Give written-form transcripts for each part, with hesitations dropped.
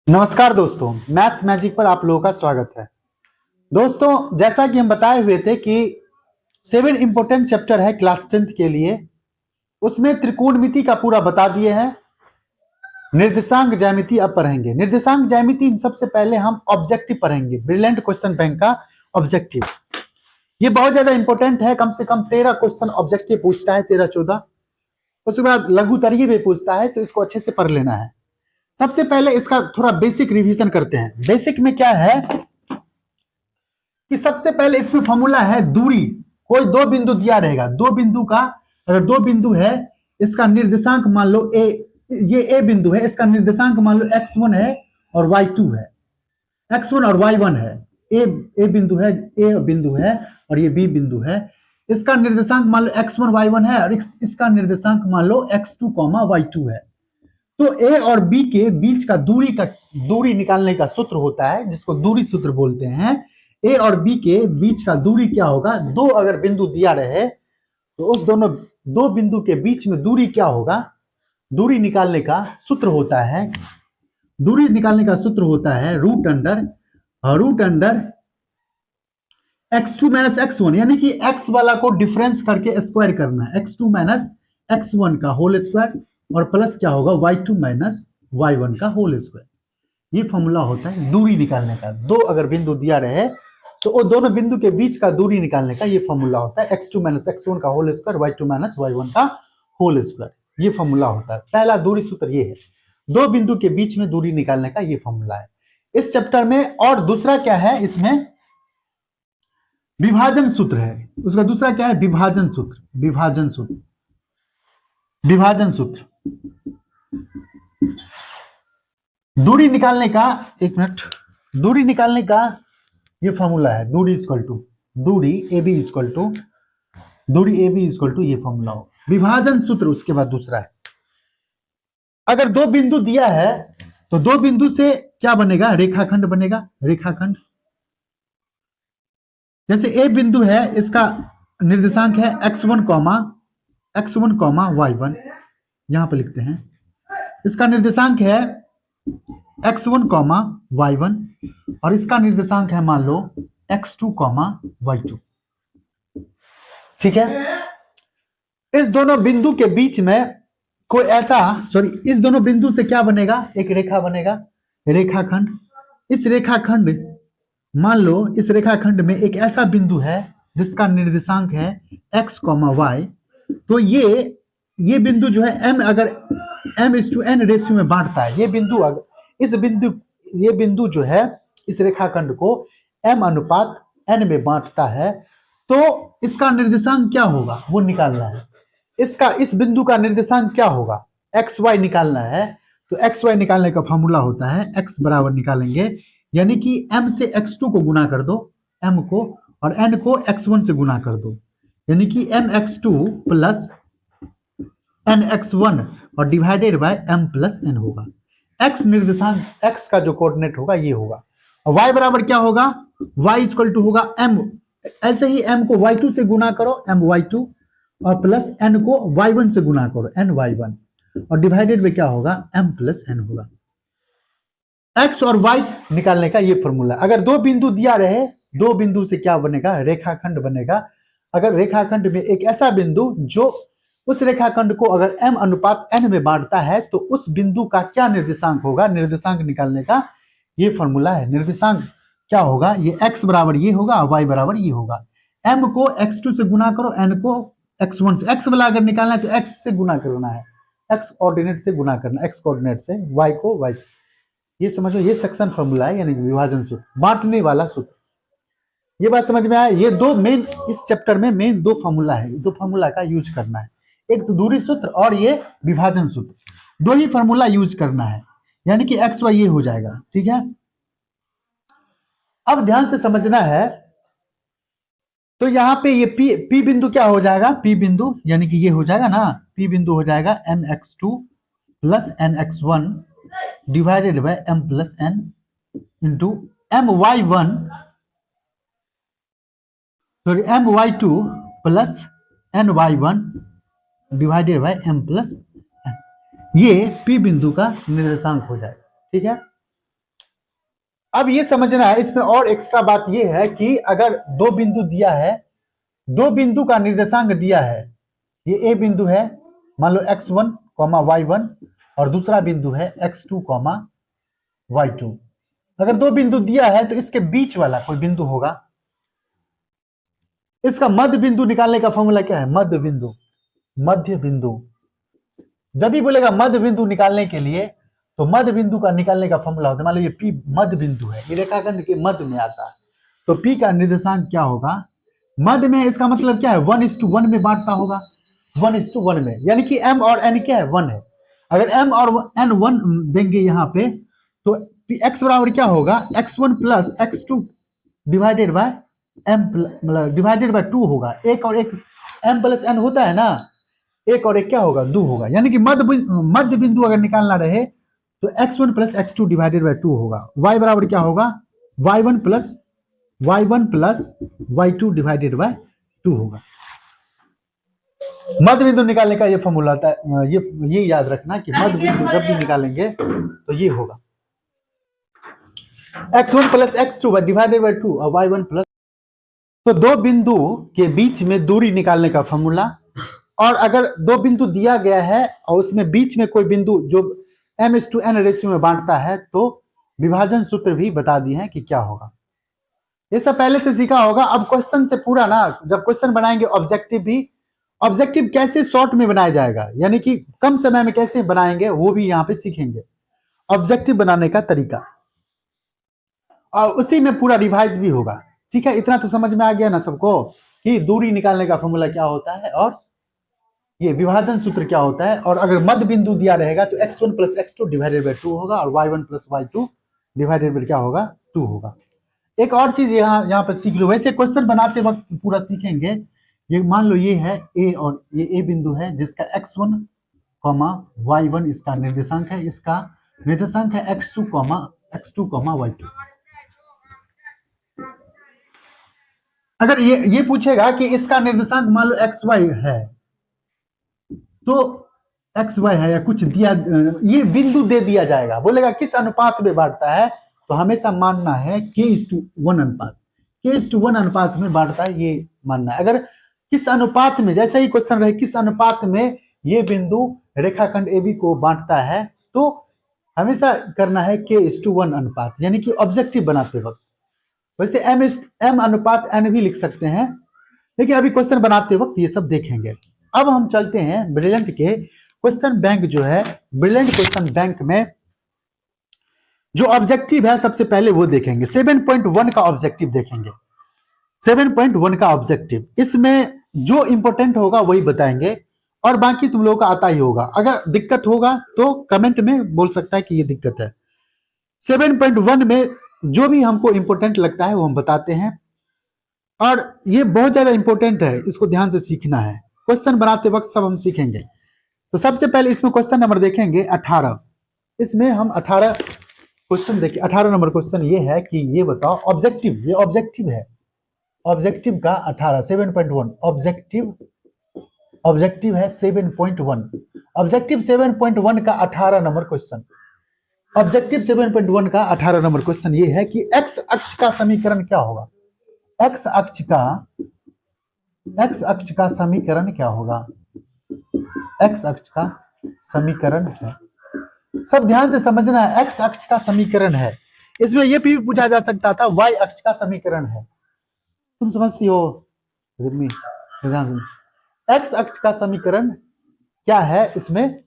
नमस्कार दोस्तों, maths magic पर आप लोगों का स्वागत है। दोस्तों, जैसा कि हम बताए हुए थे कि 7 इंपोर्टेंट चैप्टर है क्लास 10th के लिए। उसमें त्रिकोणमिति का पूरा बता दिए हैं। निर्देशांक ज्यामिति अब पढ़ेंगे। निर्देशांक ज्यामिति सबसे पहले हम ऑब्जेक्टिव पढ़ेंगे, ब्रिलियंट क्वेश्चन बैंक का ऑब्जेक्टिव। ये बहुत ज्यादा इंपॉर्टेंट है, कम से कम 13 क्वेश्चन ऑब्जेक्टिव पूछता है, 13-14। उसके बाद लघुतरीय भी पूछता है, तो इसको अच्छे से पढ़ लेना है। सबसे पहले इसका थोड़ा बेसिक रिवीजन करते हैं। बेसिक में क्या है कि सबसे पहले इसमें फॉर्मूला है दूरी। कोई दो बिंदु दिया रहेगा, दो बिंदु का अगर दो बिंदु है, इसका निर्देशांक मान लो ए, ये ए बिंदु है, इसका निर्देशांक मान लो x1 है और y2 है, x1 और y1 है। ए बिंदु है, ए बिंदु है और ये बी बिंदु है। इसका निर्देशांक मान लो x1 y1 है और इसका निर्देशांक मान लो x2 y2 है। तो ए और बी के बीच का दूरी निकालने का सूत्र होता है, जिसको दूरी सूत्र बोलते हैं। ए और बी के बीच का दूरी क्या होगा? दो अगर बिंदु दिया रहे तो उस दोनों दो बिंदु के बीच में दूरी क्या होगा? दूरी निकालने का सूत्र होता है, दूरी निकालने का सूत्र होता है root under x2 minus x1, यानी कि x वाला को डिफरेंस करके स्क्वायर करना है, x2 माइनस x1 का होल स्क्वायर और प्लस क्या होगा? y2 माइनस y1 का होल स्क्वायर। ये फॉर्मूला होता है दूरी निकालने का। दो अगर बिंदु दिया रहे तो वो दोनों बिंदु के बीच का दूरी निकालने का ये फॉर्मूला होता है, x2 माइनस x1 का whole square, y2 minus y1 का होल स्क्वायर। ये फॉर्मूला होता है। पहला दूरी सूत्र ये है, दो बिंदु के बीच में दूरी निकालने का ये फॉर्मूला है इस चैप्टर में। और दूसरा क्या है इसमें? विभाजन सूत्र है। उसका दूसरा क्या है? विभाजन सूत्र दूरी निकालने का, एक मिनट, दूरी निकालने का ये फॉर्मूला है, दूरी ए बी इक्वल टू ये फॉर्मूला हो, विभाजन सूत्र। उसके बाद दूसरा है, अगर दो बिंदु दिया है तो दो बिंदु से क्या बनेगा? रेखाखंड बनेगा। रेखाखंड जैसे ए बिंदु है, इसका निर्देशांक है x1 y1, यहां पर लिखते हैं। इसका निर्देशांक है x1 y1 और इसका निर्देशांक है मान लो x2 y2। ठीक है, इस दोनों बिंदु के बीच में कोई ऐसा, इस दोनों बिंदु से क्या बनेगा? एक रेखा बनेगा, रेखाखंड। इस रेखाखंड, मान लो इस रेखाखंड में एक ऐसा बिंदु है जिसका निर्देशांक है x, y। तो ये बिंदु जो है m, अगर m:n रेशियो में बांटता है, ये बिंदु जो है इस रेखाखंड को m/n में बांटता है, तो इसका निर्देशांक क्या होगा वो निकालना है। इस बिंदु का निर्देशांक क्या होगा? xy निकालना है। तो xy निकालने का फॉर्मूला होता है, x बराबर निकालेंगे, यानी कि m से x2 को गुना कर दो, m को, और n को x1 से गुना कर दो, यानी कि mx2 प्लस nx1 और divided by m plus n होगा। x निर्देशांक, x का जो कोऑर्डिनेट होगा ये होगा। और y बराबर क्या होगा? y इक्वल टू होगा m, ऐसे ही m को y2 से गुना करो, my2, और प्लस n को y1 से गुना करो, ny1, और डिवाइडेड में क्या होगा? m प्लस n होगा। x और y निकालने का ये फॉर्मूला। अगर दो बिंदु दिया रहे, दो बिंदु से क्या बनेगा? रेखाखंड बनेगा। अगर रेखाखंड में एक ऐसा बिंदु जो उस रेखाखंड को अगर m/n में बांटता है, तो उस बिंदु का क्या निर्देशांक होगा? निर्देशांक निकालने का ये फॉर्मूला है। निर्देशांक क्या होगा? ये x बराबर ये होगा, y बराबर ये होगा। m को x2 से गुना करो, n को x1 से। x वाला अगर निकालना है तो x से गुना करना है, x कोऑर्डिनेट से गुना करना, x कोऑर्डिनेट से, y को y से। ये समझो, ये सेक्शन फॉर्मूला है, यानी विभाजन सूत्र, बांटने वाला सूत्र। ये बात समझ में आया? ये दो मेन, इस चैप्टर में मेन दो फॉर्मूला है, दो फॉर्मूला का यूज करना है, एक तो दूरी सूत्र और ये विभाजन सूत्र। दो ही फॉर्मूला यूज करना है, यानी कि एक्स वाई ये हो जाएगा। ठीक है, अब ध्यान से समझना है। तो यहाँ पे ये P बिंदु क्या हो जाएगा? P बिंदु यानी कि ये हो जाएगा ना, P बिंदु हो जाएगा mx2 plus nx1 divided by m plus n into my2 plus ny1 divided by m plus n। ये P बिंदु का निर्देशांक हो जाएगा। ठीक है, अब ये समझना है, इसमें और एक्स्ट्रा बात ये है कि अगर दो बिंदु दिया है, दो बिंदु का निर्देशांक दिया है, ये ए बिंदु है मान लो x1 y1 और दूसरा बिंदु है x2 y2। अगर दो बिंदु दिया है तो इसके बीच वाला कोई बिंदु होगा, इसका मध्य बिंदु निकालने का फॉर्मूला क्या है? मध्य बिंदु, मध्य बिंदु। जब भी बोलेगा मध्य बिंदु निकालने के लिए तो मध्य बिंदु का निकालने का फॉर्मूला होता है, मान लो ये P मध्य बिंदु है, ये रेखाखंड के मध्य में आता है, तो P का निर्देशांक क्या होगा? मध्य में, इसका मतलब क्या है? 1:1 में बांटता होगा, 1:1 में, यानी कि m और n क्या है? 1 है। अगर m और n 1 देंगे यहाँ पे तो x बराबर क्या होगा? x1 plus x2 divided by m मतलब डिवाइडेड बाय 2 होगा। एक और एक m प्लस n होता है ना, एक और एक क्या होगा? 2 होगा। यानी कि मध्य बिंदु अगर निकालना रहे तो x1 plus x2 divided by 2 होगा। y बराबर क्या होगा? y1 plus y2 divided by 2 होगा। मध्य बिंदु निकालने का ये फॉर्मूला आता है, ये याद रखना कि मध्य बिंदु जब भी निकालेंगे तो ये होगा x1 plus x2 divided by 2 और y1 प्लस। तो दो बिंदु के बीच में दूरी निकालने का फॉर्मूला, और अगर दो बिंदु दिया गया है और उसमें बीच में कोई बिंदु जो m/n रेशियो में बांटता है तो विभाजन सूत्र भी बता दिए हैं कि क्या होगा। ये सब पहले से सीखा होगा। अब क्वेश्चन से पूरा ना, जब क्वेश्चन बनाएंगे ऑब्जेक्टिव भी, ऑब्जेक्टिव कैसे शॉर्ट में बनाया जाएगा, यानी कि कम समय में कैसे बनाएंगे वो भी यहाँ पे सीखेंगे, ऑब्जेक्टिव बनाने का तरीका, और उसी में पूरा रिवाइज भी होगा। ठीक है, इतना तो समझ में आ गया ना सबको कि दूरी निकालने का फॉर्मूला क्या होता है और ये विभाजन सूत्र क्या होता है। और अगर मध्य बिंदु दिया रहेगा तो x1 plus x2 divided by 2 होगा और y1 plus y2 divided by क्या होगा? 2 होगा। एक और चीज यहाँ पर सीख लो, वैसे क्वेश्चन बनाते वक्त पूरा सीखेंगे। ये मान लो ये है a और ये a बिंदु है जिसका x1 y1 इसका निर्देशांक है, इसका निर्देशांक है x2 y2। अगर ये पूछेगा कि इसका निर्देशांक मान लो xy है तो xy है या कुछ दिया, ये बिंदु दे दिया जाएगा, बोलेगा किस अनुपात में बांटता है, तो हमेशा मानना है k:1 अनुपात, k:1 अनुपात में बांटता है, ये मानना है। अगर किस अनुपात में, जैसे ही क्वेश्चन रहे किस अनुपात में ये बिंदु रेखाखंड AB को बांटता है, तो हमेशा करना है k:1 अनुपात, यानी कि ऑब्जेक्टिव बनाते वक्त। वैसे m अनुपात n भी लिख सकते हैं, लेकिन अभी क्वेश्चन बनाते वक्त ये सब देखेंगे। अब हम चलते हैं ब्रिलियंट के क्वेश्चन बैंक जो है, ब्रिलियंट क्वेश्चन बैंक में जो ऑब्जेक्टिव है सबसे पहले वो देखेंगे। 7.1 का ऑब्जेक्टिव देखेंगे, 7.1 का ऑब्जेक्टिव, इसमें जो इंपॉर्टेंट होगा वही बताएंगे और बाकी तुम लोगों का आता ही होगा। अगर दिक्कत होगा तो कमेंट में बोल सकता है कि ये दिक्कत है। 7.1 में जो भी हमको इंपॉर्टेंट लगता है वो हम बताते हैं, और ये बहुत ज्यादा इंपॉर्टेंट है, इसको ध्यान से सीखना है। क्वेश्चन बनाते वक्त सब हम सीखेंगे। तो सबसे पहले इसमें क्वेश्चन नंबर देखेंगे 18। इसमें हम 18 क्वेश्चन देखिए। 18 नंबर क्वेश्चन ये है कि ये बताओ ऑब्जेक्टिव, ये ऑब्जेक्टिव है, ऑब्जेक्टिव का 18 7.1 ऑब्जेक्टिव है 7.1, ऑब्जेक्टिव 7.1 का 18 नंबर क्वेश्चन। ऑब्जेक्टिव 7.1 का 18 नंबर क्वेश्चन ये है कि एक्स अक्ष का समीकरण क्या होगा? एक्स अक्ष का समीकरण क्या होगा? एक्स अक्ष का समीकरण है, सब ध्यान से समझना है, एक्स अक्ष का समीकरण है। इसमें यह भी पूछा जा सकता था वाई अक्ष का समीकरण है, तुम समझती हो? एक्स अक्ष का समीकरण क्या है, इसमें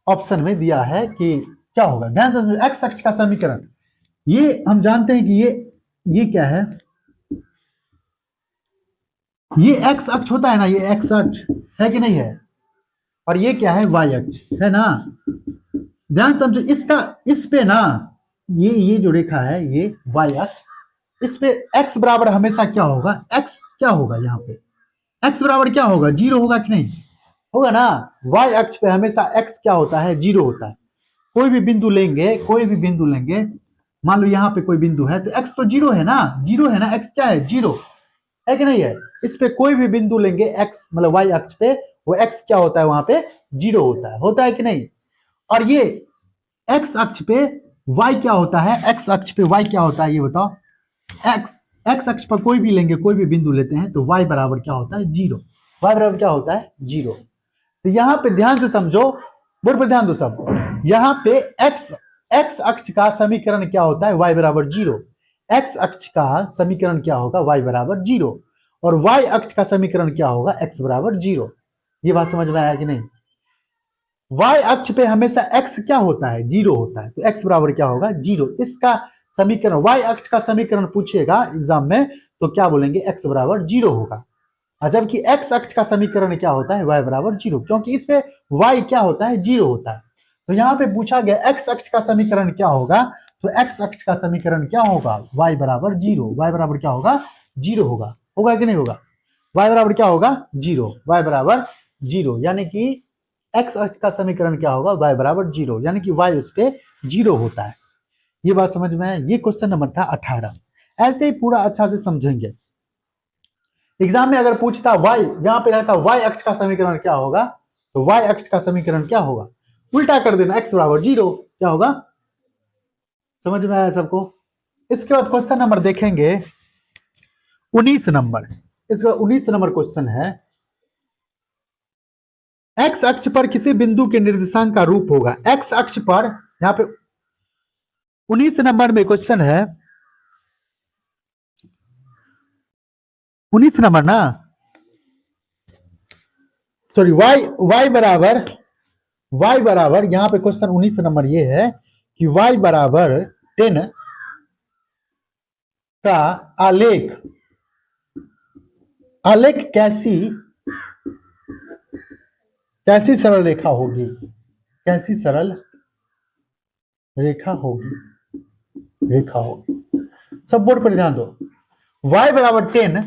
ऑप्शन में दिया है कि क्या होगा, ध्यान से समझो। एक्स अक्ष का समीकरण, ये हम जानते हैं कि ये क्या है, ये एक्स अक्ष होता है ना, ये एक्स अक्ष है कि नहीं है, और ये क्या है? वाई अक्ष है ना। ध्यान समझो, इसका इस पे ना ये जो रेखा है ये वाई अक्ष, इस पे एक्स बराबर हमेशा क्या होगा? एक्स क्या होगा यहाँ पे? एक्स बराबर क्या होगा? 0 होगा कि नहीं होगा ना। वाई अक्ष पे हमेशा एक्स क्या होता है? 0 होता है। कोई भी बिंदु लेंगे, मान लो यहाँ पे कोई बिंदु है तो एक्स तो 0 है ना, 0 है ना, एक्स क्या है? 0 है कि नहीं है। इस पे कोई भी बिंदु लेंगे एक्स मतलब वाई अक्ष पे, वो एक्स क्या होता है? वहां पे 0 होता है कि नहीं। और ये एक्स अक्ष पे y क्या होता है, x अक्ष पे y क्या होता है ये बताओ। x अक्ष पर कोई भी लेंगे, कोई भी बिंदु लेते हैं तो y बराबर क्या होता है, 0। y बराबर क्या होता है, 0। तो यहाँ पे ध्यान से समझो, बोर्ड पर ध्यान दो सब। यहाँ पे x अक्ष का समीकरण क्या होता है, y बराबर 0। x अक्ष का समीकरण क्या होगा, y बराबर 0। और y अक्ष का समीकरण क्या होगा, x बराबर 0। ये बात समझ में आया कि नहीं। y अक्ष पे हमेशा x क्या होता है, 0 होता है, तो x बराबर क्या होगा, 0। इसका समीकरण, y अक्ष का समीकरण पूछेगा एग्जाम में तो क्या बोलेंगे, x बराबर 0 होगा। जबकि x अक्ष का समीकरण क्या होता है, y बराबर 0, क्योंकि इसमें y क्या होता है, 0 होता है। तो यहाँ पे पूछा गया x अक्ष का समीकरण क्या होगा, तो x अक्ष का समीकरण क्या होगा, y बराबर 0। y बराबर क्या होगा, 0 होगा। होगा कि नहीं होगा, y बराबर क्या होगा, 0। y बराबर 0 यानी कि x अक्ष का समीकरण क्या होगा, y बराबर 0, यानी कि y उस पे 0 होता है। ये बात समझ में है। ये क्वेश्चन नंबर था 18। ऐसे ही पूरा अच्छा से समझेंगे। एग्जाम में अगर पूछता y, यहां पे रहता y अक्ष का समीकरण क्या होगा, तो y अक्ष का समीकरण क्या होगा, उल्टा कर देना, x बराबर 0 क्या होगा। समझ में आया सबको। इसके बाद क्वेश्चन नंबर देखेंगे 19 नंबर। इसका 19 नंबर क्वेश्चन है, x अक्ष पर किसी बिंदु के निर्देशांक का रूप होगा। x अक्ष पर, यहाँ पे 19 नंबर में क्वेश्चन है, 19 नंबर ना, सॉरी, y बराबर यहाँ पे क्वेश्चन 19 नंबर ये है कि y बराबर 10 का आलेख कैसी सरल रेखा होगी, कैसी सरल रेखा होगी, सब बोर्ड पर ध्यान दो। y बराबर 10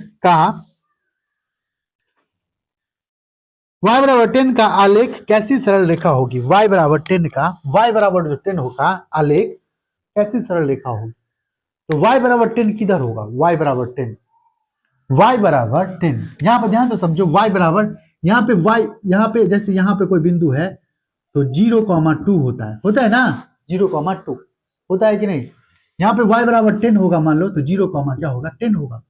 का आलेख कैसी सरल रेखा होगी। y बराबर 10 का, y बराबर जो 10 होगा आलेख कैसी सरल रेखा होगी। तो y बराबर 10 किधर होगा, y बराबर 10, y बराबर 10। यहां पर ध्यान से समझो, y बराबर, यहाँ पे y, यहाँ पे जैसे यहाँ पे कोई बिंदु है तो 0,2 होता है ना, 0,2 होता है कि नहीं। यहाँ पे y बराबर 10 होगा मान लो, तो 0, क्या होगा, 10 होगा।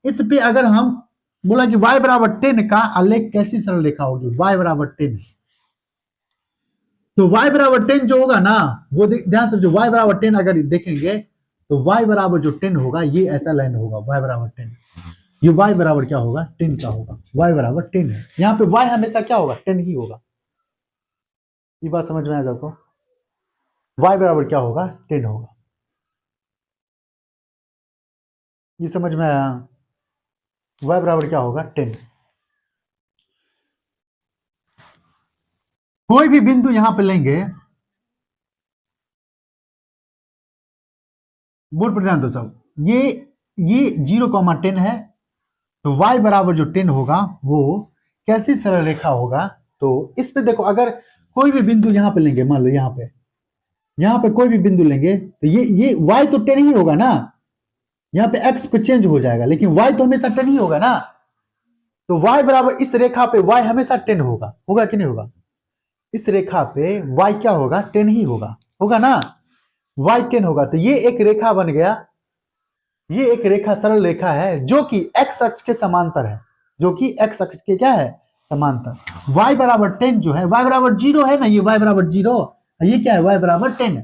इस पे अगर हम बोला कि y बराबर 10 का आलेख कैसी सरल रेखा होगी, y बराबर 10, तो y बराबर 10 जो होगा ना, वो ध्यान समझो, y बराबर 10 अगर देखेंगे तो y बराबर जो 10 होगा ये ऐसा लाइन होगा, y बराबर 10। ये y बराबर क्या होगा, 10 का होगा, y बराबर 10 है। यहाँ पे y हमेशा क्या होगा, 10 ही होगा। ये बात समझ में आ जाओ, y बराबर क्या होगा, 10 होगा। ये समझ में आया, y बराबर क्या होगा, 10। कोई भी बिंदु यहां पे लेंगे, बोर्ड पर ध्यान दो सब, ये 0,10 है, तो y बराबर जो 10 होगा वो कैसी सरल रेखा होगा। तो इस पे देखो, अगर कोई भी बिंदु यहां पे लेंगे, मान लो यहाँ पे कोई भी बिंदु लेंगे तो ये y तो 10 ही होगा ना, यहाँ पे x को चेंज हो जाएगा, लेकिन y तो हमेशा 10 ही होगा ना। तो y बराबर, इस रेखा पे y हमेशा 10 होगा कि नहीं होगा। इस रेखा पे y क्या होगा, 10 ही होगा ना, y 10 होगा। तो ये एक रेखा बन गया, ये एक रेखा सरल रेखा है जो कि x अक्ष के समांतर है, जो कि x अक्ष के क्या है, समांतर। y बराबर 10 जो है, y बराबर 0 है ना, ये y बराबर 0, ये क्या है, y बराबर 10।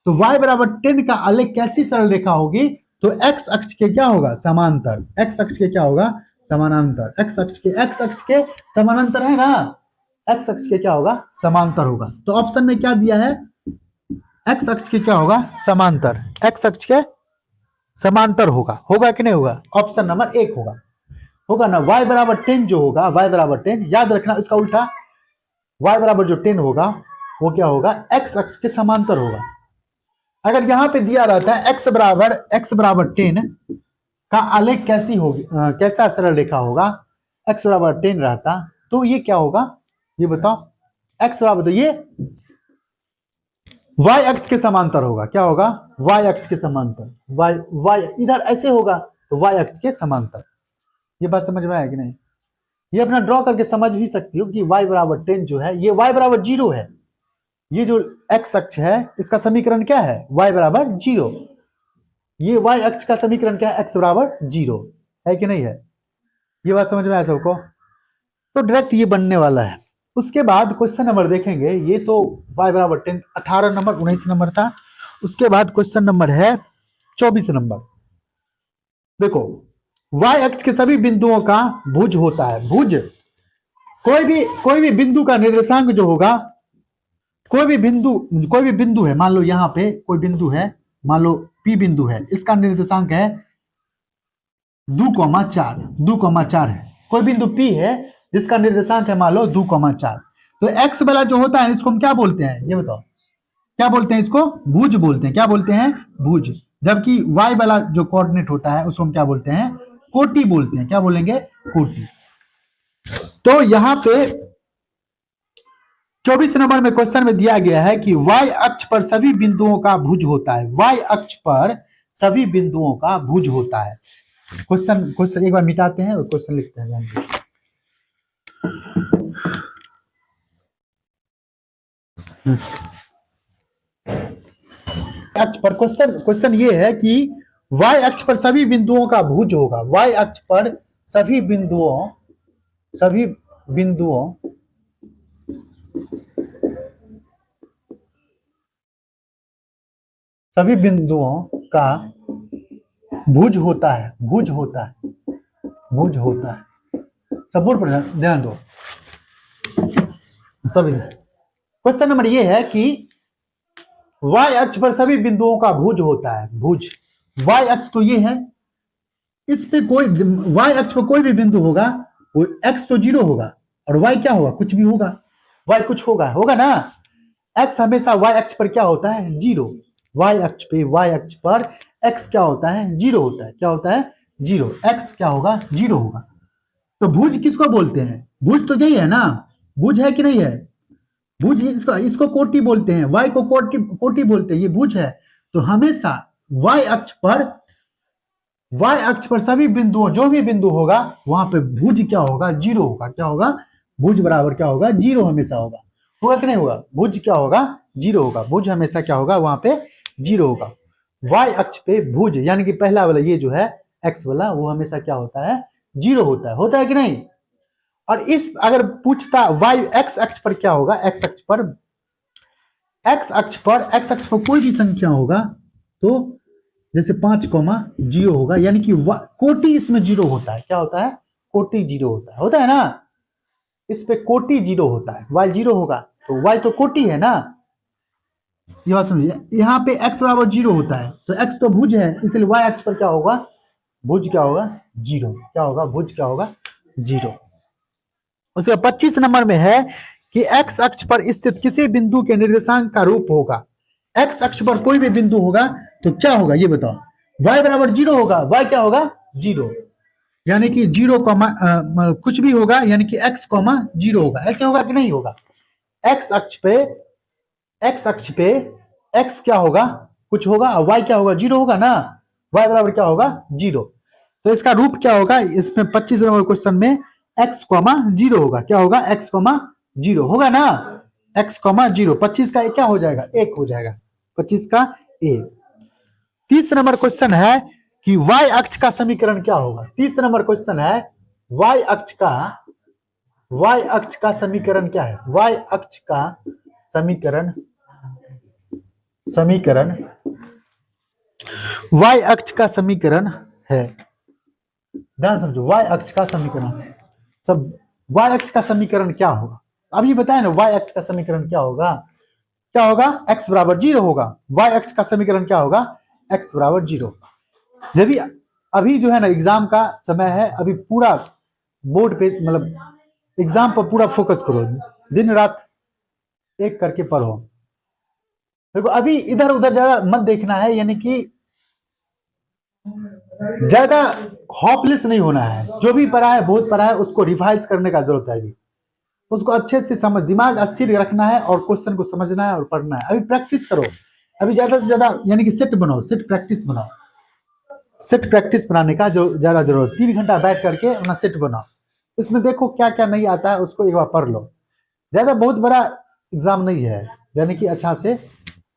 तो y बराबर 10 का आलेख कैसी सरल रेखा होगी, तो x अक्ष के क्या होगा, समांतर। x अक्ष के क्या होगा, समानांतर। x अक्ष के समानांतर है ना, x अक्ष के क्या होगा, समांतर होगा। तो ऑप्शन में क्या दिया है, x अक्ष के क्या होगा, समांतर। x अक्ष के समांतर होगा कि नहीं होगा, ऑप्शन नंबर 1 होगा ना। y बराबर 10 जो होगा, y बराबर 10, याद रखना इसका उल्टा, y बराबर जो 10 होगा वो क्या होगा, x अक्ष के समांतर होगा। अगर यहां पे दिया रहता है x बराबर 10 का आलेख कैसी होगी, कैसा सरल रेखा होगा, x बराबर 10 रहता तो ये क्या होगा, ये बताओ। x बराबर, तो ये y अक्ष के समांतर होगा, क्या होगा, y अक्ष के समांतर। y इधर ऐसे होगा तो y अक्ष के समांतर। ये बात समझ में आया कि नहीं। ये अपना ड्रॉ करके समझ भी सकती हो कि y बराबर 10 जो है, ये y बराबर 0 है, ये जो एक्स अक्ष है इसका समीकरण क्या है, y बराबर 0। ये y अक्ष का समीकरण क्या है, x बराबर 0 है कि नहीं है। ये बात समझ में आया सबको। तो डायरेक्ट ये बनने वाला है। उसके बाद क्वेश्चन नंबर देखेंगे, ये तो y बराबर 10 18 नंबर 19 नंबर था। उसके बाद क्वेश्चन नंबर है 24 नंबर। देखो, y अक्ष के सभी बिंदुओं का भुज होता है। भुज कोई भी बिंदु का निर्देशांक जो होगा, कोई भी बिंदु है, मान लो यहाँ पे कोई बिंदु है, मान लो P बिंदु है, इसका निर्देशांक है 2,4 2,4 है। कोई बिंदु P है जिसका निर्देशांक है मान लो 2,4। तो x वाला जो होता है इसको हम क्या बोलते हैं, ये बताओ क्या बोलते हैं, इसको भुज बोलते हैं। क्या बोलते हैं, भुज। जबकि y वाला जो कोऑर्डिनेट होता है उसको हम क्या बोलते हैं, कोटि बोलते हैं। क्या बोलेंगे, कोटि। तो यहाँ पे 24 नंबर में क्वेश्चन में दिया गया है कि y अक्ष पर सभी बिंदुओं का भुज होता है। y अक्ष पर सभी बिंदुओं का भुज होता है। क्वेश्चन एक बार मिटाते हैं और क्वेश्चन लिखते हैं, जानिए। अक्ष पर क्वेश्चन ये है कि y अक्ष पर सभी बिंदुओं का भुज होगा। y अक्ष पर सभी बिंदुओं का भुज होता है। सब बोर्ड पर ध्यान दो सभी। क्वेश्चन नंबर ये है कि y अक्ष पर सभी बिंदुओं का भुज होता है। भुज, y अक्ष तो ये है, इस पे कोई y अक्ष पर कोई भी बिंदु होगा वो x तो 0 होगा और y क्या होगा, कुछ भी होगा। y कुछ होगा ना। x हमेशा y अक्ष पर क्या होता है, 0। y अक्ष पर x क्या होता है, 0 होता है। क्या होता है, 0। x क्या होगा, 0 होगा। तो भुज किसको बोलते हैं, भुज तो यही है ना, भुज है कि नहीं है। भुज इसको कोटि बोलते हैं, y को कोटि बोलते हैं, ये भुज है। तो हमेशा y अक्ष पर सभी बिंदुओं, जो भी बिंदु होगा वहां पे भुज क्या होगा, 0 होगा। क्या होगा, भुज बराबर क्या होगा, 0 हमेशा होगा कि नहीं होगा। भुज क्या होगा, 0 होगा। भुज हमेशा क्या होगा, वहां पे 0 होगा। y अक्ष पे भुज यानी कि पहला वाला ये जो है x वाला, वो हमेशा क्या होता है, 0 होता है कि नहीं। और इस अगर पूछता y x अक्ष पर क्या होगा, x अक्ष पर कोई भी संख्या होगा तो जैसे 5,0 होगा, यानी कि कोटि इसमें 0 होता है। क्या होता है, कोटि 0 होता है ना। इस पे कोटि 0 होता है, y 0 होगा तो y तो कोटि है ना। ये बात समझिए, यहाँ पे x बराबर 0 होता है तो x तो भुज है, इसलिए y अक्ष पर क्या होगा, भुज क्या होगा, 0। क्या होगा, भुज क्या होगा, 0। उसके 25 नंबर में है कि x अक्ष पर स्थित किसी बिंदु के निर्देशांक का रूप होगा। x अक्ष पर कोई भी बिंदु होगा तो क्या होगा, ये बताओ। y बराबर 0 होगा, y क्या होगा, 0। यानी कि 0, कुछ भी होगा यानी कि x, 0 होगा। ऐसे होगा कि नहीं होगा। x अक्ष पे x क्या होगा, कुछ होगा, y क्या होगा, 0 होगा ना। y बराबर क्या होगा, 0। तो इसका रूप क्या होगा, इसमें 25 नंबर क्वेश्चन में x, 0 होगा। क्या होगा, x, 0 होगा ना। x, 0 25 का क्या हो जाएगा, 1 हो जाएगा। 25 का 1। 30 नंबर क्वेश्चन है कि y अक्ष का समीकरण क्या होगा। 30 नंबर क्वेश्चन है y अक्ष का समीकरण क्या है। y अक्ष का समीकरण y अक्ष का समीकरण है, ध्यान समझो। y अक्ष का समीकरण सब, y अक्ष का समीकरण क्या होगा, अभी बताया ना। y अक्ष का समीकरण क्या होगा, x बराबर 0 होगा। y अक्ष का समीकरण क्या होगा, x बराबर 0। जब भी अभी जो है ना एग्जाम का समय है, अभी पूरा बोर्ड पे मतलब एग्जाम पर पूरा फोकस करो, दिन रात एक करके पढ़ो। देखो अभी इधर उधर ज्यादा मत देखना है, यानी कि ज्यादा हॉपलेस नहीं होना है। जो भी पढ़ा है, बहुत पढ़ा है, उसको रिवाइज करने का जरूरत है। अभी उसको अच्छे से समझ, दिमाग स्थिर रखना है और क्वेश्चन को समझना है और पढ़ना है। अभी प्रैक्टिस करो, अभी ज्यादा से ज्यादा यानी कि सेट प्रैक्टिस बनाने का जो ज्यादा जरूरत। 3 घंटा बैठ करके अपना सेट बनाओ, इसमें देखो क्या क्या नहीं आता है उसको एक बार पढ़ लो। ज्यादा बहुत बड़ा एग्जाम नहीं है, यानी कि अच्छा से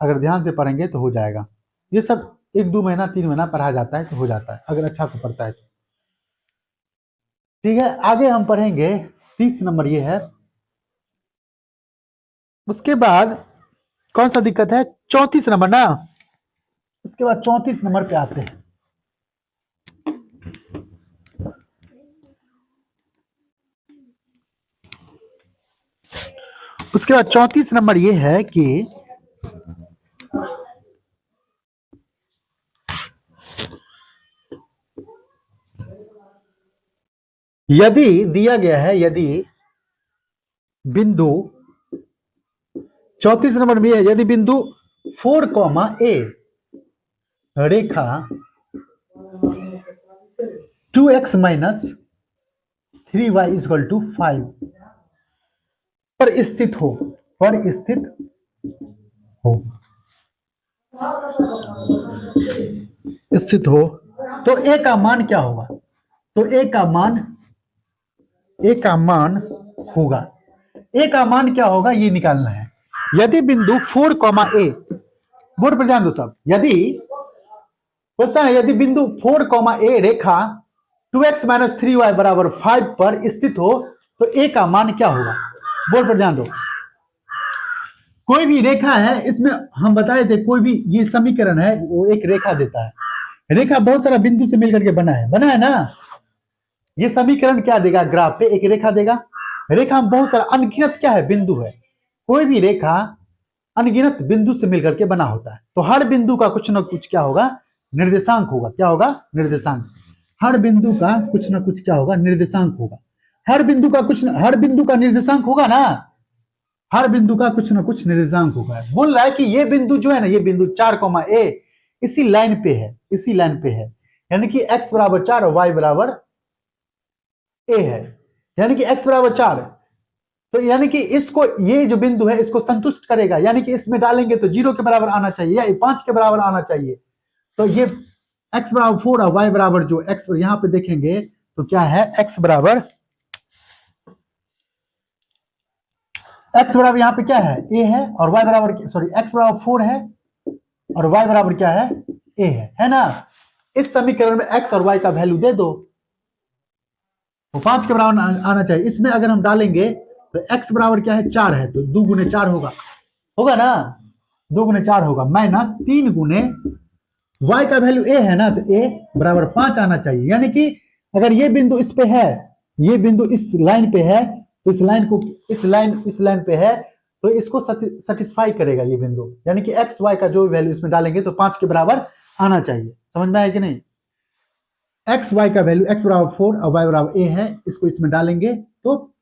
अगर ध्यान से पढ़ेंगे तो हो जाएगा। ये सब 1-2 महीना 3 महीना पढ़ा जाता है तो हो जाता है अगर अच्छा से पढ़ता है तो। ठीक है, आगे हम पढ़ेंगे 30 नंबर ये है। उसके बाद कौन सा दिक्कत है, 34 नंबर ना। उसके बाद 34 नंबर पे आते हैं। उसके बाद 34 नंबर ये है कि यदि दिया गया है, यदि बिंदु 34 नंबर में है, यदि बिंदु 4, A रेखा 2x minus 3y equal to 5 पर स्थित हो, स्थित हो तो a का मान क्या होगा, तो a का मान होगा, a का मान क्या होगा ये निकालना है। यदि बिंदु 4, A, बोर्ड पर ध्यान दो सब, यदि क्वेश्चन है यदि बिंदु 4, A रेखा 2x माइनस 3y बराबर 5 पर स्थित हो तो a का मान क्या होगा। बोर्ड पर ध्यान दो, कोई भी रेखा है, इसमें हम बताए थे कोई भी ये समीकरण है वो एक रेखा देता है, रेखा बहुत सारा बिंदु से मिलकर के बना है ना। ये समीकरण क्या देगा, ग्राफ पे एक रेखा देगा, रेखा में बहुत सारा अनगिनत क्या है बिंदु है, कोई भी रेखा अनगिनत बिंदु से मिलकर के बना होता है, तो हर बिंदु का कुछ ना कुछ क्या होगा, निर्देशांक होगा। क्या होगा, निर्देशांक। हर बिंदु का कुछ ना कुछ क्या होगा, निर्देशांक होगा। हर बिंदु का निर्देशांक होगा ना, हर बिंदु का कुछ ना कुछ निर्देशांक होगा। बोल रहा है कि ये बिंदु जो है ना, ये बिंदु 4, A इसी लाइन पे है, यानी कि x बराबर 4 और y बराबर a है, यानी कि x बराबर 4, तो यानी कि इसको, ये जो बिंदु है इसको संतुष्ट करेगा, यानी कि इसमें डालेंगे तो 0 के बराबर आना चाहिए या 5 के बराबर आना चाहिए। तो ये x बराबर 4 और y बराबर जो x यहाँ पे देखेंगे तो क्या है, x बराबर यहाँ पे क्या है, a है, और y बराबर x बराबर 4 है और y बराबर क्या है, a है ना। इस समीकरण में x और y का वैल्यू दे दो, तो 5 के बराबर आना चाहिए। इसमें अगर हम डालेंगे तो x बराबर क्या है, 4 है, तो 2 गुने 4 होगा ना, 2 गुने 4 होगा, माइनस 3 गुने y का वैल्यू a है ना, तो a बराबर 5 आना चाहिए। यानी कि अगर ये बिंदु इस पे है, ये बिंदु इस लाइन पे है, तो इस लाइन पे है, तो इसको सेटिस्फाई करेगा ये बिंदु, यानी कि x y का जो वैल्यू इसमें डालेंगे तो 5 के बराबर आना चाहिए। समझ में आया कि नहीं, एक्स वाई का वैल्यू x बराबर 4 और y बराबर a है, इसको इसमें डालेंगे तो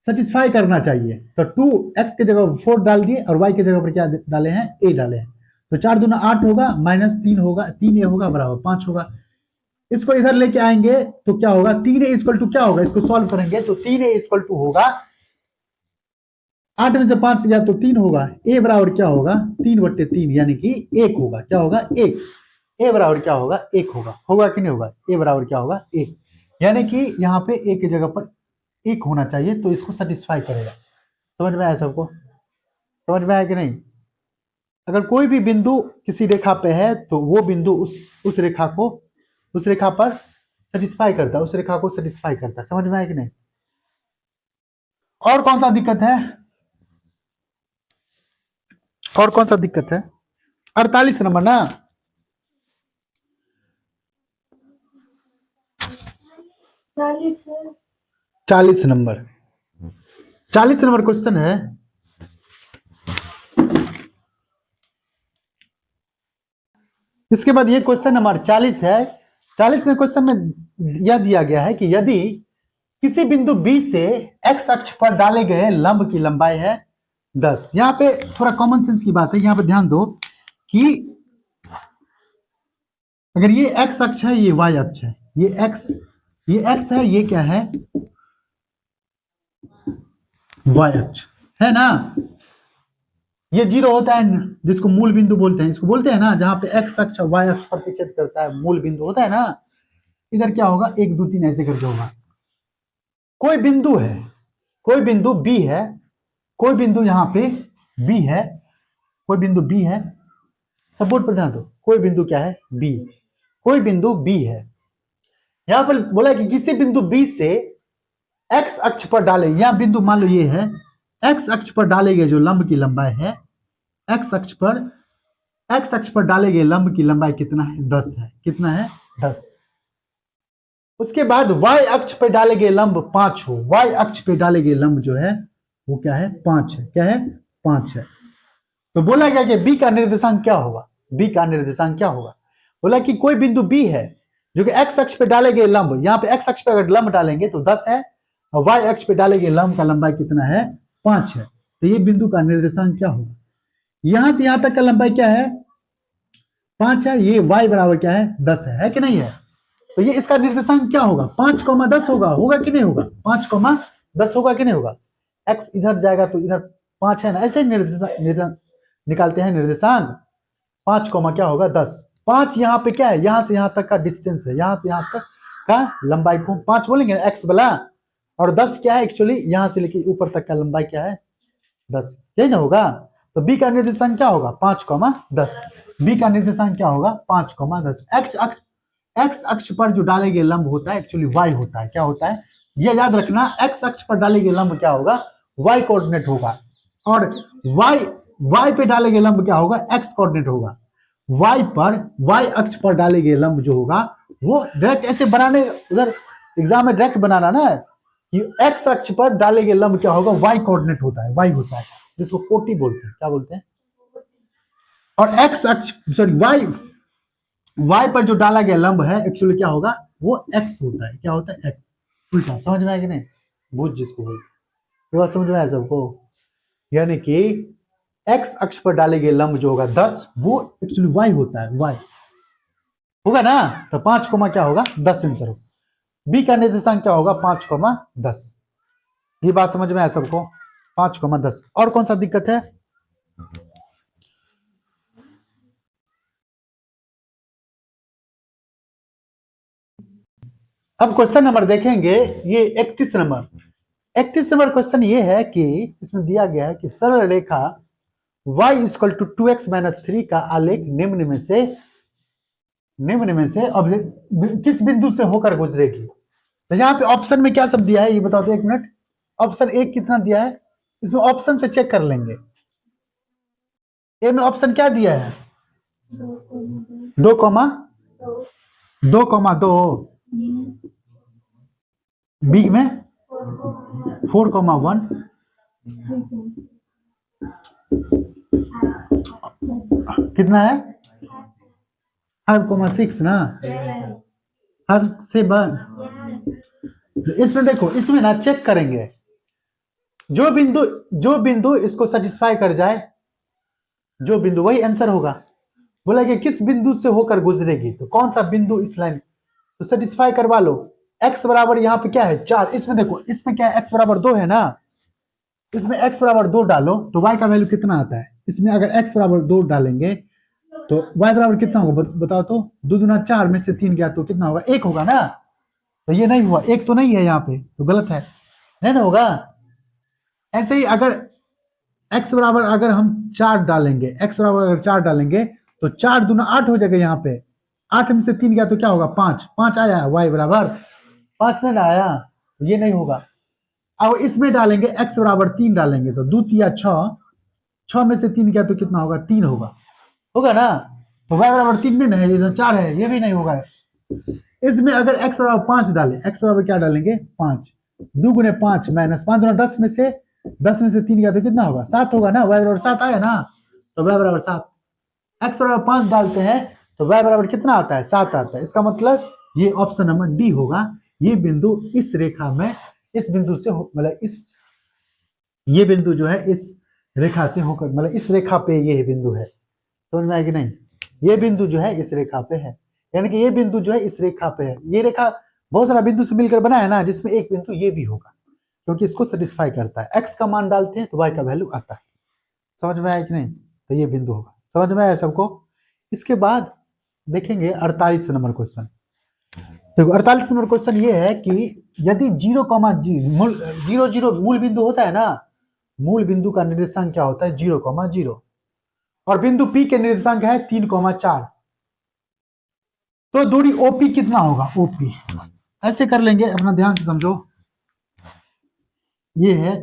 सेटिस्फाई करना चाहिए। तो 2x के जगह 4 डाल दिए और y के जगह पर क्या डाले हैं, a डाले हैं, तो 4 दूना 8 होगा, माइनस 3 होगा, 3a होगा बराबर 5 होगा। इसको इधर लेके आएंगे तो क्या होगा, 3a इक्वल टू क्या होगा, इसको सॉल्व करेंगे तो 3a इक्वल टू होगा, 8 में से 5 गया तो 3 होगा, a बराबर क्या होगा, 3/3 यानी कि 1 होगा। क्या होगा, 1। a बराबर क्या होगा, 1 होगा कि नहीं होगा, a बराबर क्या होगा, 1, यानी कि यहाँ पे a की जगह पर 1 होना चाहिए, तो इसको सेटिस्फाई करेगा। समझ में आया सबको, समझ में आया कि नहीं। अगर कोई भी बिंदु किसी रेखा पे है तो वो बिंदु उस रेखा पर सेटिस्फाई करता है, उस रेखा को सेटिस्फाई करता है। समझ में आया कि नहीं। और कौन सा दिक्कत है, और कौन सा दिक्कत है, 48 नंबर ना, 40 नंबर क्वेश्चन है। इसके बाद ये क्वेश्चन नंबर 40 है। 40 में क्वेश्चन में यह दिया गया है कि यदि किसी बिंदु B से x अक्ष पर डाले गए लंब की लंबाई है 10। यहाँ पे थोड़ा कॉमन सेंस की बात है, यहाँ पे ध्यान दो कि अगर ये x अक्ष है, ये y अक्ष है, ये x है, ये क्या है, y अक्ष है ना। ये 0 होता है जिसको मूल बिंदु बोलते हैं, इसको बोलते हैं ना, जहां पे x अक्ष और y अक्ष प्रतिच्छेद करता है, मूल बिंदु होता है ना। इधर क्या होगा, 1 2 3 ऐसे करके होगा। कोई बिंदु है, कोई बिंदु B है, कोई बिंदु यहाँ पे B है, कोई बिंदु बी है, सब बोर्ड पर ध्यान दो, कोई बिंदु क्या है, बी, कोई बिंदु बी है। यहां पर बोला कि किसी बिंदु बी से एक्स अक्ष पर डाले, यह बिंदु मान लो ये है, एक्स अक्ष पर डाले गए जो लंब की लंबाई है, एक्स अक्ष पर डाले गए लंब की लंबाई कितना है, 10 है। कितना है, 10। उसके बाद y अक्ष पर डाले गए लंब 5 हो, y अक्ष पे डाले गए लंब जो है वो क्या है, 5 है। क्या है, 5 है। तो बोला गया कि b का निर्देशांक क्या होगा, b का निर्देशांक क्या होगा। बोला कि कोई बिंदु b है जो कि x अक्ष पे डाले गए लंब, यहाँ पे x अक्ष पे अगर लंब डालेंगे तो 10 है, और y अक्ष पे डाले गए लंब का लंबाई कितना है, 5 है। तो ये बिंदु का निर्देशांक क्या होगा, यहां से यहां तक का लंबाई क्या है, 5 है, ये y बराबर क्या है, 10 है कि नहीं है। तो ये इसका निर्देशांक क्या होगा, 5,10 होगा कि नहीं होगा, 5,10 होगा कि नहीं होगा। x इधर जाएगा तो इधर 5 है ना, ऐसे ही निर्देशांक निकालते हैं निर्देशांक, 5, क्या होगा, 10। 5 यहाँ पे क्या है, यहां से यहां तक का डिस्टेंस है, यहां से यहां तक का लंबाई को 5 बोलेंगे x वाला, और 10 क्या है, एक्चुअली यहां से लेके ऊपर तक का लंबाई क्या है, 10, यही ना होगा। तो b का निर्देशांक क्या होगा, 5,10। b का निर्देशांक क्या होगा, 5,10। एक्स अक्ष पर जो डाले गए लंब होता है एक्चुअली y होता है। क्या होता है, ये याद रखना, x अक्ष पर डाले गए लंब क्या होगा, y कोऑर्डिनेट होगा, और y पे डाले गए लंब क्या होगा, x कोऑर्डिनेट होगा। y अक्ष पर डाले गए लंब जो होगा वो डायरेक्ट ऐसे बनाने, उधर एग्जाम में डायरेक्ट बनाना ना कि x अक्ष पर डाले गए लंब क्या होगा, y कोऑर्डिनेट होता है, y होता है, जिसको कोटि बोलते हैं। क्या बोलते हैं, और x अक्ष y पर जो डाला गया लंब है एक्चुअली क्या होगा, वो x होता है। क्या होता है, x। उल्टा, समझ में आया कि नहीं, भूत जिसको बोलते हैं, ये बात समझ में आया सबको। यानी कि x अक्ष पर डाले गए लंब जो होगा 10, वो एक्चुअली y होता है, y होगा ना। तो 5, क्या होगा, 10 आंसर होगा। b का निर्देशांक क्या होगा, 5,10। ये बात समझ में आया सबको, 5,10। और कौन सा दिक्कत है, अब क्वेश्चन नंबर देखेंगे, ये 31 नंबर क्वेश्चन ये है कि इसमें दिया गया है कि सरल रेखा y = 2x - 3 का आलेख निम्न में से किस बिंदु से होकर गुजरेगी। तो यहाँ पे ऑप्शन में क्या सब दिया है ये बताओ तो, 1 मिनट। ऑप्शन 1 कितना दिया है, इसमें ऑप्शन से चेक कर लेंगे। ए में ऑप्शन क्या दिया है, 2,2, बी में 4,1, कितना है 5,6 ना, हर 7। इसमें देखो, इसमें ना चेक करेंगे, जो बिंदु इसको सेटिस्फाई कर जाए, जो बिंदु वही आंसर होगा। बोला कि किस बिंदु से होकर गुजरेगी, तो कौन सा बिंदु इस लाइन तो सेटिस्फाई करवा लो। x बराबर यहाँ पे क्या है, 4। इसमें देखो, इसमें क्या है, x बराबर 2 है ना, इसमें x बराबर 2 डालो तो y का वैल्यू कितना आता है। इसमें अगर x बराबर 2 डालेंगे तो y बराबर कितना होगा, बताओ तो। 2 दूना 4 में से 3 गया तो कितना होगा, 1 होगा ना। तो ये नहीं हुआ, 1 तो नहीं है यहाँ पे, तो गलत है, नहीं ना होगा। ऐसे ही अगर x बराबर अगर हम 4 डालेंगे, x बराबर अगर 4 डालेंगे तो 4 दूना 8 हो जाएगा, यहाँ पे 8 में से 3 गया तो क्या होगा, 5 आया, y बराबर 5 नहीं आया, ये नहीं होगा। अब इसमें डालेंगे x बराबर 3 डालेंगे तो 2 तिया 6 में से 3 गया तो कितना होगा, 3 होगा ना। तो y बराबर 3 में नहीं, ये 4 है, ये भी नहीं होगा। इसमें अगर x बराबर 5 डालें, x बराबर क्या डालेंगे, 5, 2 गुने 5 माइनस 5 दूना 10 में से 3 गया तो कितना होगा, 7 होगा ना, y बराबर 7 आया ना, तो y बराबर 7। x बराबर 5 डालते हैं तो y बराबर कितना आता है, 7 आता है। इसका मतलब ये ऑप्शन नंबर डी होगा। ये बिंदु इस रेखा में, इस बिंदु से मतलब ये बिंदु जो है इस रेखा से होकर, मतलब इस रेखा पे ये बिंदु है, समझ में आया कि नहीं। ये बिंदु जो है इस रेखा पे है, यानी कि ये बिंदु जो है इस रेखा पे है। ये रेखा बहुत सारा बिंदु से मिलकर बना है ना, जिसमें एक बिंदु ये भी होगा, क्योंकि इसको सेटिस्फाई करता है। x का मान डालते हैं तो y का वैल्यू आता है, समझ में आया कि नहीं। तो ये बिंदु होगा, समझ में आया सबको। इसके बाद देखेंगे 48 नंबर क्वेश्चन। देखो 48 नंबर क्वेश्चन ये है कि यदि 0,0 मूल बिंदु होता है ना, मूल बिंदु का निर्देशांक क्या होता है, 0,0। और बिंदु P के निर्देशांक है 3,4। तो दूरी OP कितना होगा? OP ऐसे कर लेंगे, अपना ध्यान से समझो। ये है,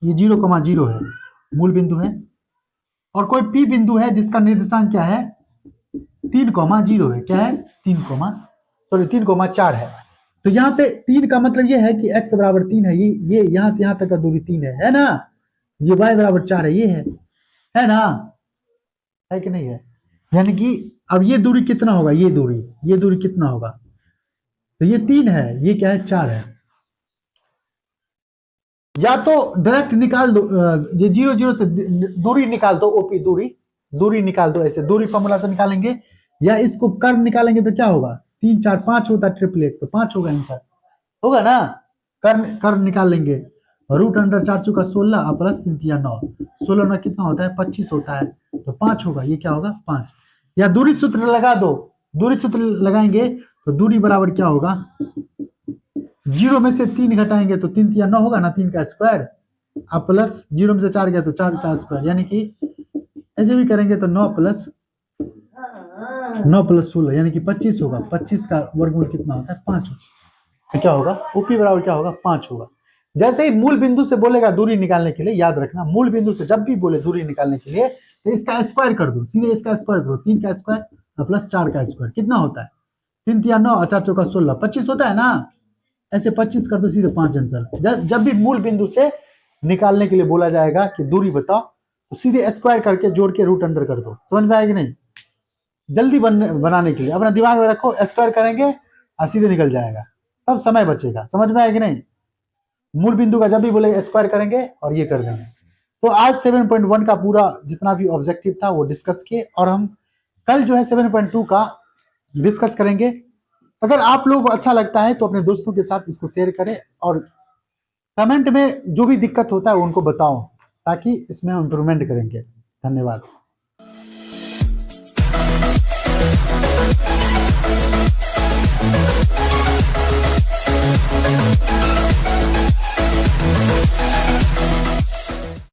ये 0,0 है, मूल बिंदु है, और कोई P बिंदु है जिसका निर्देशांक क्या है? 3,0 है। क्या है? 3,4 है। तो यहाँ पे 3 का मतलब ये है कि x बराबर 3 है, ये यहाँ से यहाँ तक का दूरी 3 है ना? ये y बराबर 4 है, ये है ना? है कि नहीं है? यानी कि अब ये दूरी कितना होगा? ये दूरी कितना होगा? तो ये 3 है, ये क्या है? 4 है। या तो डायरेक्ट निकाल दो, ये 0 0 से दूरी निकाल दो, OP दूरी निकाल दो, ऐसे दूरी फॉर्मूला से निकालेंगे, या इसको कर्व निकालेंगे तो क्या होगा? 3 4 5 होता है ट्रिपलेट, तो 5 होगा आंसर, होगा ना? कर्व निकाल लेंगे। रूट अंडर 4 चुका 16 प्लस 3 या 9, 16 में कितना होता है? 25 होता है, तो 5 होगा। ये क्या होगा? 5। या दूरी सूत्र लगा दो, दूरी सूत्र लगाएंगे तो दूरी बराबर क्या होगा? 0 में से 3 घटाएंगे तो 3 या 9 होगा ना, 3 का स्क्वायर, अब प्लस 0 में से 4 गया तो 4 का स्क्वायर, यानी कि ऐसे भी करेंगे तो 9 प्लस 16 यानी कि 25 होगा। 25 का वर्गमूल कितना होता है? 5 होगा। तो क्या होगा? OP बराबर क्या होगा? 5 होगा। जैसे ही मूल बिंदु से बोलेगा दूरी निकालने के लिए, याद रखना, मूल बिंदु से जब भी बोले दूरी निकालने के लिए तो इसका स्क्वायर कर दो, सीधे इसका स्क्वायर करो। 3 का स्क्वायर प्लस 4 का स्क्वायर कितना होता है? 3 या 9, 4 चौका 16, 25 होता है ना? ऐसे 25 कर दो, सीधे 5 आंसर। जब भी मूल बिंदु से निकालने के लिए बोला जाएगा कि दूरी बताओ, तो सीधे स्क्वायर करके जोड़ के रूट अंडर कर दो। समझ में आएगी नहीं? जल्दी बनाने के लिए अपना दिमाग में रखो, स्क्वायर करेंगे और सीधे निकल जाएगा, तब समय बचेगा। समझ में आएगी नहीं? मूल बिंदु का जब भी बोले स्क्वायर करेंगे और ये कर देंगे। तो आज 7.1 का पूरा जितना भी ऑब्जेक्टिव था वो डिस्कस किए, और हम कल जो है 7.2 का डिस्कस करेंगे। अगर आप लोगों को अच्छा लगता है तो अपने दोस्तों के साथ इसको शेयर करें, और कमेंट में जो भी दिक्कत होता है उनको बताओ, ताकि इसमें हम इम्प्रूवमेंट करेंगे। धन्यवाद।